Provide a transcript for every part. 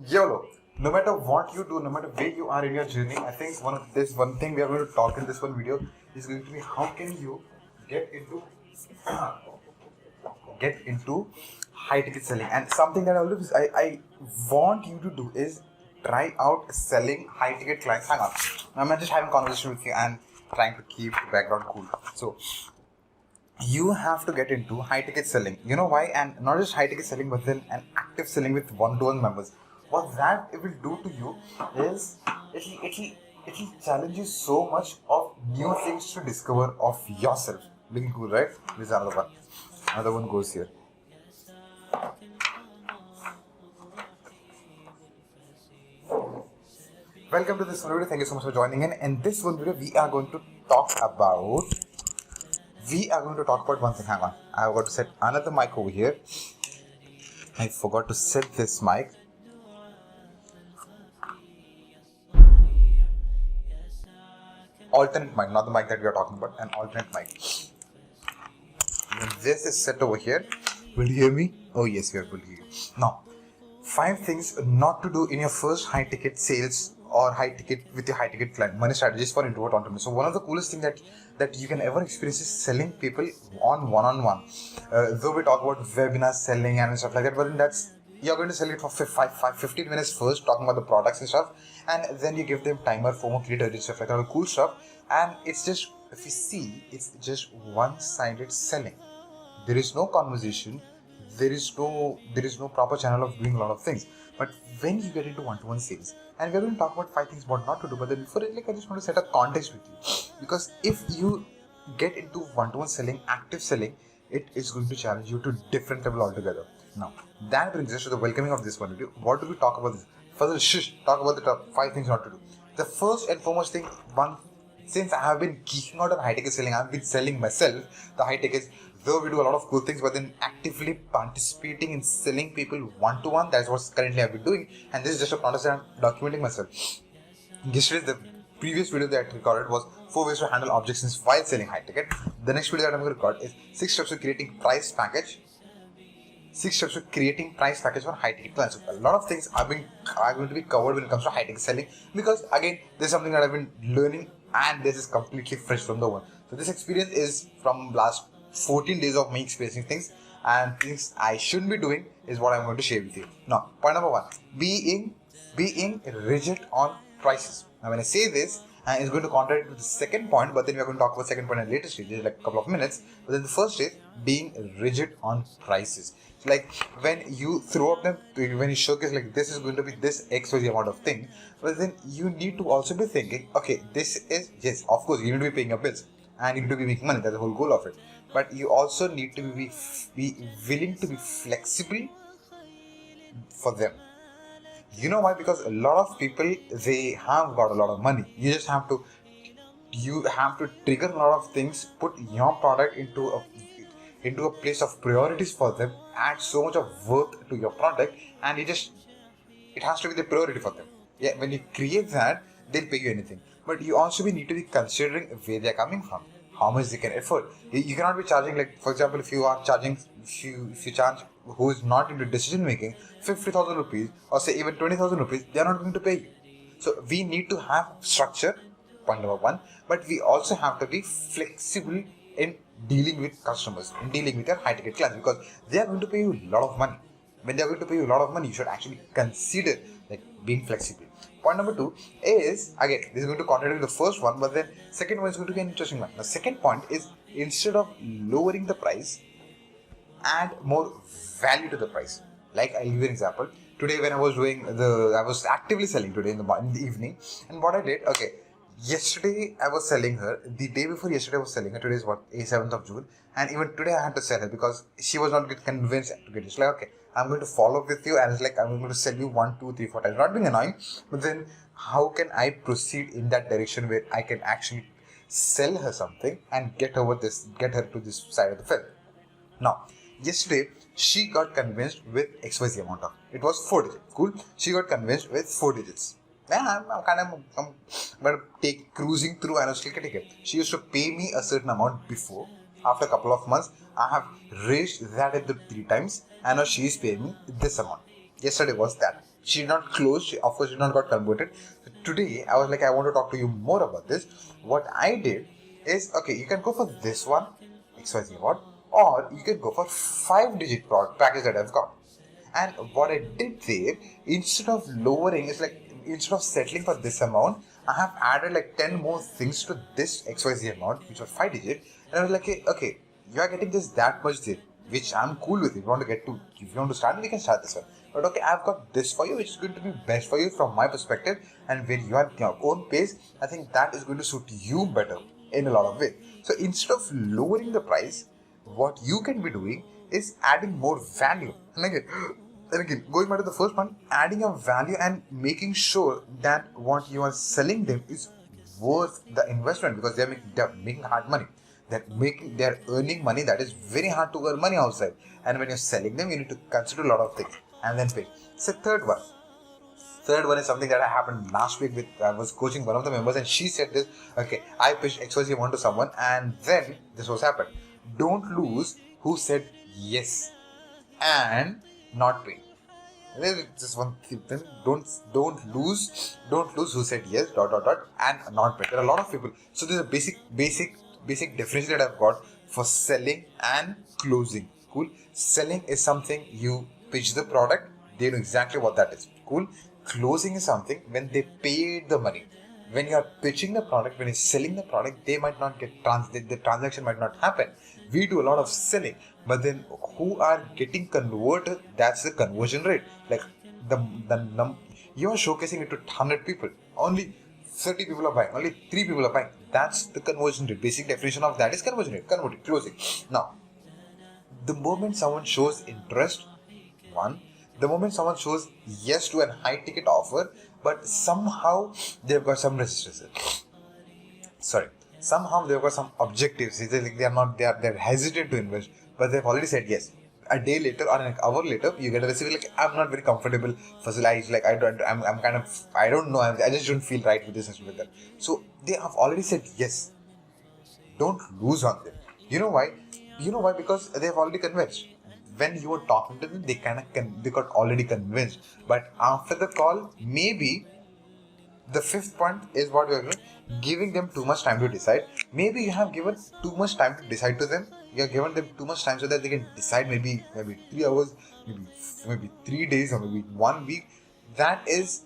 YOLO. No matter what you do, no matter where you are in your journey, I think one thing we are going to talk in this one video is going to be how can you get into get into high ticket selling. And something that I want you to do is try out selling high ticket clients. Hang on, I'm just having a conversation with you and trying to keep the background cool. So you have to get into high ticket selling. You know why? And not just high ticket selling, but then an active selling with one-to-one members. What that it will do to you is it'll challenge you so much of new things to discover of yourself. Being cool, right? This is another one. Another one goes here. Welcome to this one video. Thank you so much for joining in. In this one video, we are going to talk about one thing. Hang on, I've got to set another mic over here. I forgot to set this mic. Alternate mic, not the mic that we are talking about, an alternate mic. When this is set over here, will you hear me? Oh yes, we are able to hear you. Now, 5 things not to do in your first high ticket sales or high ticket with your high ticket client. Money strategies for introvert entrepreneurs. So one of the coolest things that you can ever experience is selling people on one-on-one. Though we talk about webinar selling and stuff like that, but then you're going to sell it for 15 minutes first, talking about the products and stuff, and then you give them timer, FOMO, create urgency, stuff like that, all cool stuff. And it's just, if you see, it's just one-sided selling. There is no conversation. There is no proper channel of doing a lot of things. But when you get into one-to-one sales, and we're going to talk about 5 things what not to do, but then before it, I just want to set a context with you, because if you get into one-to-one selling, active selling, it is going to challenge you to different level altogether. Now that brings us to the welcoming of this one video. What do we talk about this? First, talk about the top 5 things not to do. The first and foremost thing, since I have been geeking out on high ticket selling, I've been selling myself the high tickets. Though we do a lot of cool things, but then actively participating in selling people one-to-one, that's what currently I've been doing. And this is just a process that I'm documenting myself. Yesterday, the previous video that I recorded was 4 ways to handle objections while selling high ticket. The next video that I'm going to record is 6 steps to creating price package. 6 steps to creating price package for high ticket clients. So a lot of things are going to be covered when it comes to high ticket selling, because again, this is something that I've been learning and this is completely fresh from the one. So this experience is from last 14 days of me experiencing things, and things I shouldn't be doing is what I'm going to share with you. Now, point number 1, being rigid on prices. Now, when I say this, it's going to contradict to the second point, but then we're going to talk about second point at a later stage, like a couple of minutes. But then the first is being rigid on prices. So like when you throw up them, when you showcase like this is going to be this XYZ amount of thing, but then you need to also be thinking, okay, this is, yes, of course, you need to be paying your bills and you need to be making money. That's the whole goal of it. But you also need to be willing to be flexible for them. You know why? Because a lot of people, they have got a lot of money. You have to trigger a lot of things, put your product into a place of priorities for them, add so much of worth to your product, and it has to be the priority for them. Yeah, when you create that, they'll pay you anything. But you also need to be considering where they're coming from, how much they can afford. You cannot be charging, like for example, if you charge who is not into decision making 50,000 rupees or say even 20,000 rupees, they are not going to pay you. So we need to have structure, point number 1, but we also have to be flexible in dealing with customers, in dealing with your high ticket clients, because they are going to pay you a lot of money. When they are going to pay you a lot of money, you should actually consider like being flexible. Point number 2 is, again, this is going to contradict the first one, but then second one is going to be an interesting one. The second point is, instead of lowering the price, add more value to the price. Like I'll give you an example. Today when I was actively selling today in the evening, and what I did, okay, yesterday I was selling her, the day before yesterday I was selling her, today is 7th of June, and even today I had to sell her because she was not convinced to get it. It's like, okay, I'm going to follow up with you, and it's like I'm going to sell you 1, 2, 3, 4 times. Not being annoying, but then how can I proceed in that direction where I can actually sell her something and get her to this side of the fence. Now, yesterday she got convinced with XYZ amount of, it was 4 digits. Cool. She got convinced with 4 digits. Yeah, I'm going to take cruising through, and I was still getting it. She used to pay me a certain amount before. After a couple of months, I have raised that into 3 times, and now she is paying me this amount. Yesterday was that. She did not close. She, of course, did not got converted. So today, I was like, I want to talk to you more about this. What I did is, okay, you can go for this one, XYZ what, or you can go for 5-digit product package that I've got. And what I did there, instead of lowering, it's like, instead of settling for this amount, I have added like 10 more things to this XYZ amount, which was 5-digit. And I was like, okay, you are getting just that much there, which I'm cool with. If you want to get to, if you want to start, we can start this one. But okay, I've got this for you, which is going to be best for you from my perspective. And when you are at your own pace, I think that is going to suit you better in a lot of ways. So instead of lowering the price, what you can be doing is adding more value. And again, going back to the first one, adding a value and making sure that what you are selling them is worth the investment, because they're making hard money. They're earning money that is very hard to earn money outside. And when you're selling them, you need to consider a lot of things and then pay. So third one is something that happened last week with, I was coaching one of the members and she said this, okay, I pitched XYZ one to someone and then this was happened. Don't lose who said yes and not pay. Just one thing. Don't lose who said yes and not pay. There are a lot of people. So there's a basic definition that I've got for selling and closing. Cool. Selling is something you pitch the product, they know exactly what that is. Cool. Closing is something when they paid the money. When you are pitching the product, when you're selling the product, they might not get the transaction might not happen. We do a lot of selling, but then who are getting converted, that's the conversion rate. Like you are showcasing it to 100 people, only 30 people are buying, only 3 people are buying. That's the conversion rate. Basic definition of that is conversion rate, converting, closing. Now, the moment someone shows interest, the moment someone shows yes to a high ticket offer, but somehow they've got some resistance. Somehow they've got some objectives. They're hesitant to invest, but they've already said yes. A day later or an hour later, you get a receipt like, I'm not very comfortable. Facilities like I don't know. I just don't feel right with this and with that. So they have already said yes. Don't lose on them. You know why? Because they've already convinced. When you were talking to them, they got already convinced. But after the call, maybe the fifth point is what we are doing, giving them too much time to decide. Maybe you have given too much time to decide to them. You have given them too much time so that they can decide maybe 3 hours, maybe 3 days or maybe 1 week. That is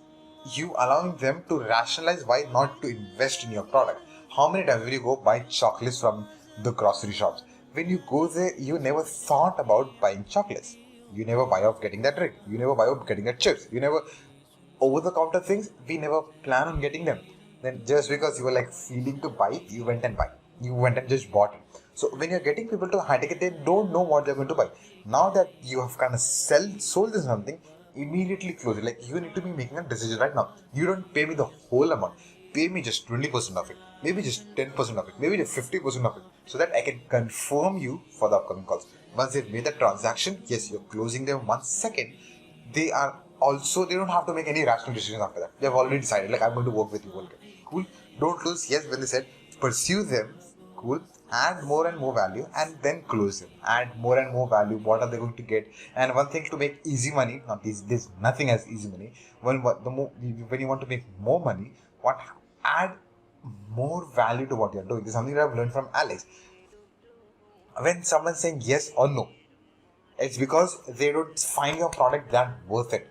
you allowing them to rationalize why not to invest in your product. How many times will you go buy chocolates from the grocery shops? When you go there, you never thought about buying chocolates. You never buy of getting that drink. You never buy of getting that chips. You never over-the-counter things. We never plan on getting them. Then just because you were like feeling to buy, you went and buy. You went and just bought it. So when you're getting people to high ticket, they don't know what they're going to buy. Now that you have kind of sold them something, immediately close it. Like you need to be making a decision right now. You don't pay me the whole amount. Pay me just 20% of it, maybe just 10% of it, maybe just 50% of it, so that I can confirm you for the upcoming calls. Once they've made the transaction, yes, you're closing them 1 second. They don't have to make any rational decisions after that. They've already decided, like, I'm going to work with you. Okay. Cool. Don't lose. Yes, when they said, pursue them. Cool. Add more and more value and then close them. Add more and more value. What are they going to get? And one thing to make easy money, not easy, there's nothing as easy money. When you want to make more money, add more value to what you're doing. This is something that I've learned from Alex. When someone's saying yes or no, it's because they don't find your product that worth it.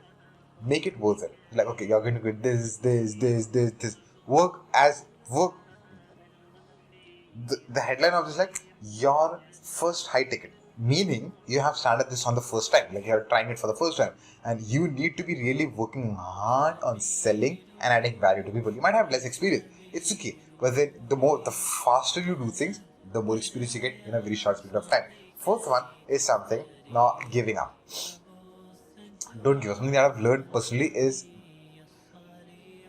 Make it worth it. Like, okay, you're going to get this. Work. The headline of this is like your first high ticket. Meaning you have started this on the first time. Like you're trying it for the first time. And you need to be really working hard on selling and adding value to people. You might have less experience. It's okay. But then the faster you do things, the more experience you get in a very short period of time. Fourth one is something, not giving up. Don't give up. Something that I've learned personally is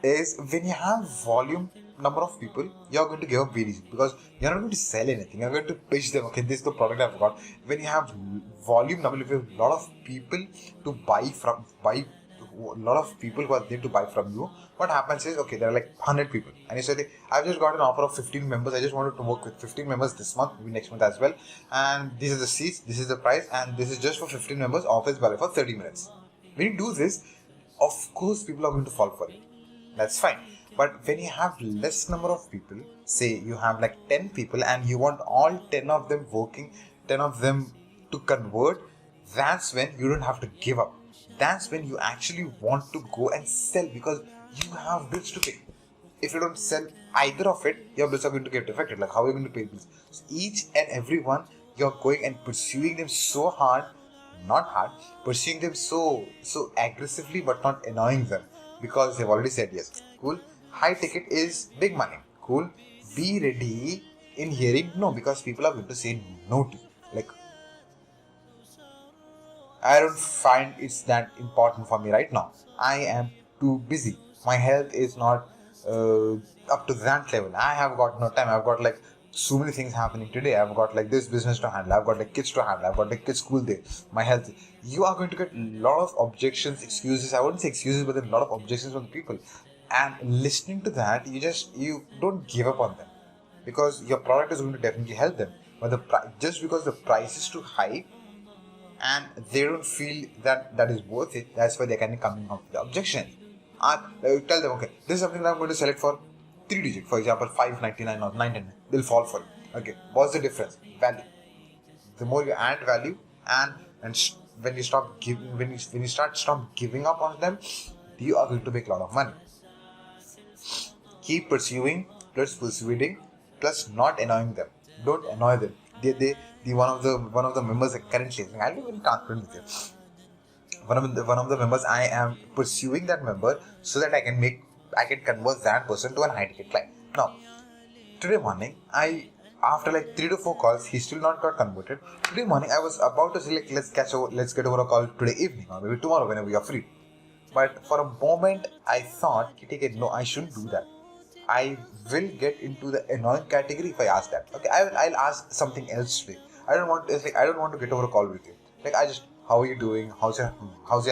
when you have volume number of people, you're going to give up very easy because you're not going to sell anything. You're going to pitch them, okay, this is the product I've got. When you have volume number, if you have a lot of people to buy a lot of people who are there to buy from you, what happens is, okay, there are like 100 people and you say, I've just got an offer of 15 members. I just wanted to work with 15 members this month, maybe next month as well. And these are the seats, this is the price, and this is just for 15 members, office value for 30 minutes. When you do this, of course people are going to fall for it. That's fine. But when you have less number of people, say you have like 10 people and you want all 10 of them working, 10 of them to convert, that's when you don't have to give up. That's when you actually want to go and sell, because you have bills to pay. If you don't sell either of it, your bills are going to get affected. Like, how are you going to pay bills? So each and every one, you're going and pursuing them so hard, not hard, pursuing them so aggressively, but not annoying them, because they've already said yes. Cool. High ticket is big money. Cool. Be ready in hearing no, because people are going to say no to you. Like, I don't find it's that important for me right now. I am too busy. My health is not up to that level. I have got no time. I've got like so many things happening today. I've got like this business to handle. I've got like kids to handle. I've got like kids school day. My health. You are going to get a lot of objections, excuses. I wouldn't say excuses, but a lot of objections from the people. And listening to that, you don't give up on them, because your product is going to definitely help them. But just because the price is too high and they don't feel that is worth it, that's why they're kind of coming up with the objection. Tell them, okay, this is something that I'm going to sell it for 3 digits, for example, 5.99 or 9.99. They'll fall for it. Okay, what's the difference? Value. The more you add value, and when you stop giving up on them, you are going to make a lot of money. Keep pursuing, plus persuading, plus not annoying them. Don't annoy them. One of the members currently, I'll be very transparent with you. One of the members, I am pursuing that member so that I can convert that person to a high ticket client. Now, today morning, after like 3 to 4 calls, he still not got converted. Today morning, I was about to say like, let's get over a call today evening or maybe tomorrow whenever you're free. But for a moment, I thought, no, I shouldn't do that. I will get into the annoying category if I ask that. Okay, I'll ask something else today. I don't want to get over a call with you. Like, how are you doing? How's your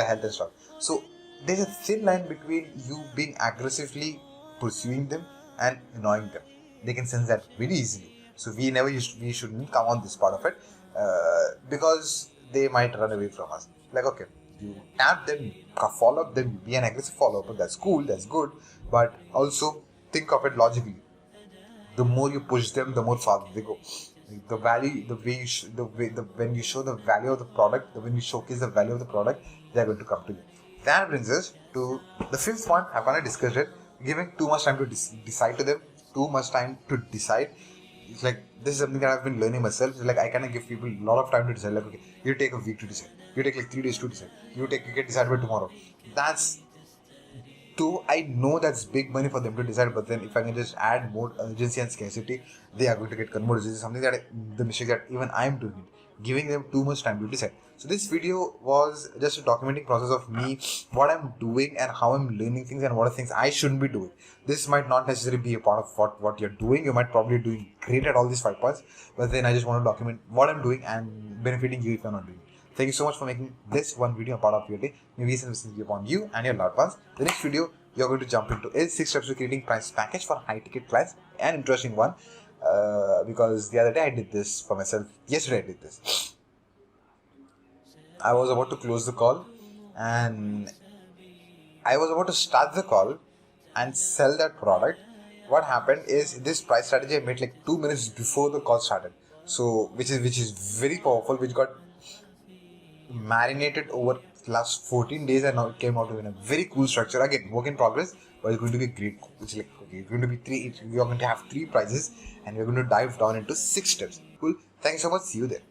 health and stuff? So there's a thin line between you being aggressively pursuing them and annoying them. They can sense that very easily. So we shouldn't come on this part of it, because they might run away from us. Like, okay, you tap them, follow up them, be an aggressive follow-up. That's cool, that's good, but also think of it logically. The more you push them, the more farther they go. The value, when you show the value of the product, when you showcase the value of the product, they are going to come to you. That brings us to the fifth point. I've already discussed it. Giving too much time to decide to them, too much time to decide. It's like, this is something that I've been learning myself. It's like, I cannot give people a lot of time to decide. Like, okay, you take a week to decide. You take like 3 days to decide. You get decided by tomorrow. I know that's big money for them to decide, but then if I can just add more urgency and scarcity, they are going to get converted. This is something the mistake that even I am doing, giving them too much time to decide. So this video was just a documenting process of me, what I'm doing and how I'm learning things and what are things I shouldn't be doing. This might not necessarily be a part of what you're doing. You might probably be doing great at all these 5 points, but then I just want to document what I'm doing and benefiting you if you're not doing it. Thank you so much for making this one video a part of your day. Maybe some lessons upon you and your loved ones. The next video, you're going to jump into is 6 steps to creating price package for high ticket clients. An interesting one, because the other day I did this for myself. Yesterday I did this. I was about to close the call and I was about to start the call and sell that product. What happened is, this price strategy I made like 2 minutes before the call started. So which is very powerful, which got marinated over last 14 days and now it came out in a very cool structure. Again, work in progress, but it's going to be great. It's like, okay, it's going to be we are going to have 3 prizes and we're going to dive down into 6 steps. Cool. Thanks so much. See you there.